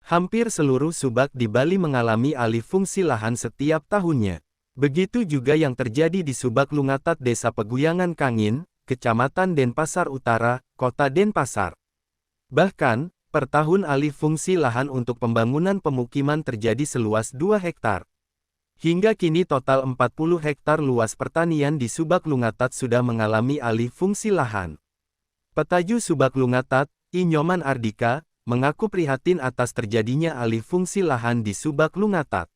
Hampir seluruh subak di Bali mengalami alih fungsi lahan setiap tahunnya. Begitu juga yang terjadi di Subak Lungatat Desa Peguyangan Kangin, Kecamatan Denpasar Utara, Kota Denpasar. Bahkan, per tahun alih fungsi lahan untuk pembangunan pemukiman terjadi seluas 2 hektar. Hingga kini total 40 hektar luas pertanian di Subak Lungatat sudah mengalami alih fungsi lahan. Petaju Subak Lungatat, I Nyoman Ardika, mengaku prihatin atas terjadinya alih fungsi lahan di Subak Lungatat.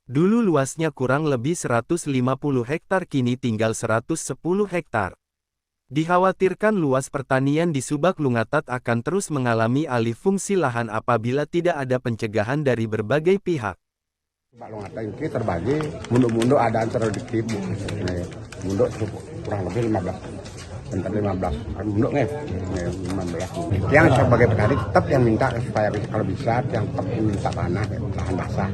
Dulu luasnya kurang lebih 150 hektar kini tinggal 110 hektar. Dikhawatirkan luas pertanian di Subak Lungatat akan terus mengalami alih fungsi lahan apabila tidak ada pencegahan dari berbagai pihak. Subak Lungatat ini terbagi, munduk-munduk ada antara dikit, munduk kurang lebih 15. Bentar 15, munduk nih, 15. Yang sebagai petani tetap yang minta supaya kalau bisa yang tetap minta tanah, lahan basah.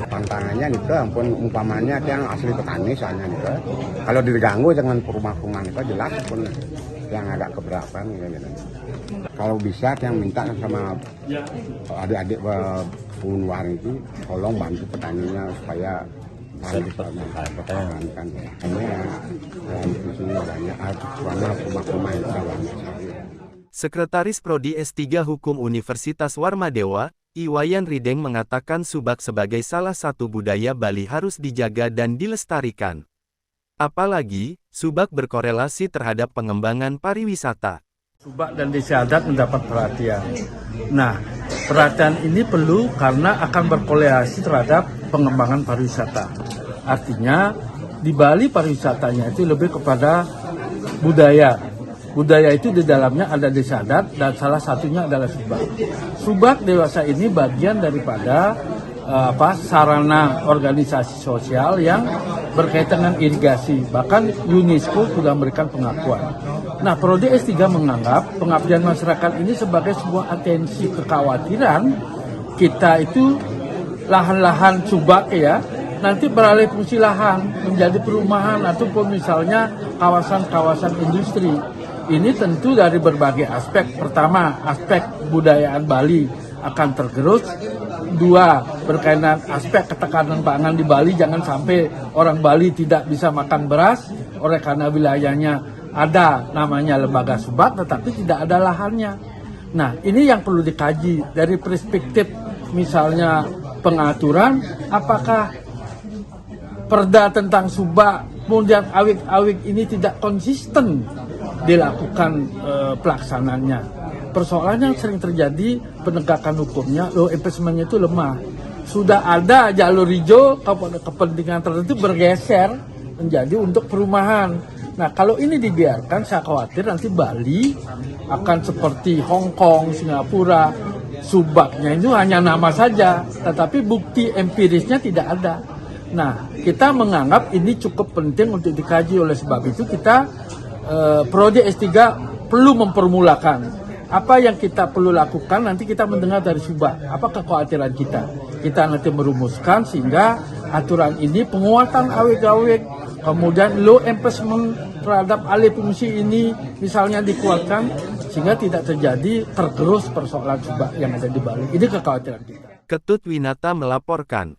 Tantangannya itu, ampun umpamanya yang asli petani soalnya itu, kalau diganggu dengan perumahan itu jelas pun yang agak keberatan gitu. Kalau bisa yang minta sama adik-adik pengunuhan itu, tolong bantu petaninya supaya dipertahankan. Sekretaris Prodi S3 Hukum Universitas Warmadewa, Iwayan Rideng mengatakan subak sebagai salah satu budaya Bali harus dijaga dan dilestarikan. Apalagi, subak berkorelasi terhadap pengembangan pariwisata. Subak dan desa adat mendapat perhatian. Nah, perhatian ini perlu karena akan berkorelasi terhadap pengembangan pariwisata. Artinya, di Bali pariwisatanya itu lebih kepada budaya. Budaya itu di dalamnya ada desa adat dan salah satunya adalah subak. Subak dewasa ini bagian daripada sarana organisasi sosial yang berkaitan dengan irigasi. Bahkan UNESCO sudah memberikan pengakuan. Nah, Prodi S3 menganggap pengabdian masyarakat ini sebagai sebuah atensi kekhawatiran kita itu lahan-lahan subak ya, nanti beralih fungsi lahan menjadi perumahan ataupun misalnya kawasan-kawasan industri. Ini tentu dari berbagai aspek. Pertama, aspek budayaan Bali akan tergerus. Dua, berkaitan aspek ketekanan pangan di Bali, jangan sampai orang Bali tidak bisa makan beras oleh karena wilayahnya ada namanya lembaga subak tetapi tidak ada lahannya. Nah, ini yang perlu dikaji dari perspektif misalnya pengaturan, apakah perda tentang subak kemudian awik-awik ini tidak konsisten dilakukan pelaksananya. Persoalannya yang sering terjadi penegakan hukumnya, law enforcement-nya itu lemah. Sudah ada jalur hijau, kepentingan tertentu bergeser menjadi untuk perumahan. Nah, kalau ini dibiarkan, saya khawatir nanti Bali akan seperti Hong Kong, Singapura. Subaknya itu hanya nama saja, tetapi bukti empirisnya tidak ada. Nah, kita menganggap ini cukup penting untuk dikaji. Oleh sebab itu kita Prodi S3 perlu mempermulakan apa yang kita perlu lakukan. Nanti kita mendengar dari subak apa kekhawatiran kita nanti merumuskan sehingga aturan ini penguatan awik-awik, kemudian law enforcement terhadap alih fungsi ini misalnya dikuatkan sehingga tidak terjadi tergerus persoalan subak yang ada di Bali. Ini kekhawatiran kita. Ketut Winata melaporkan.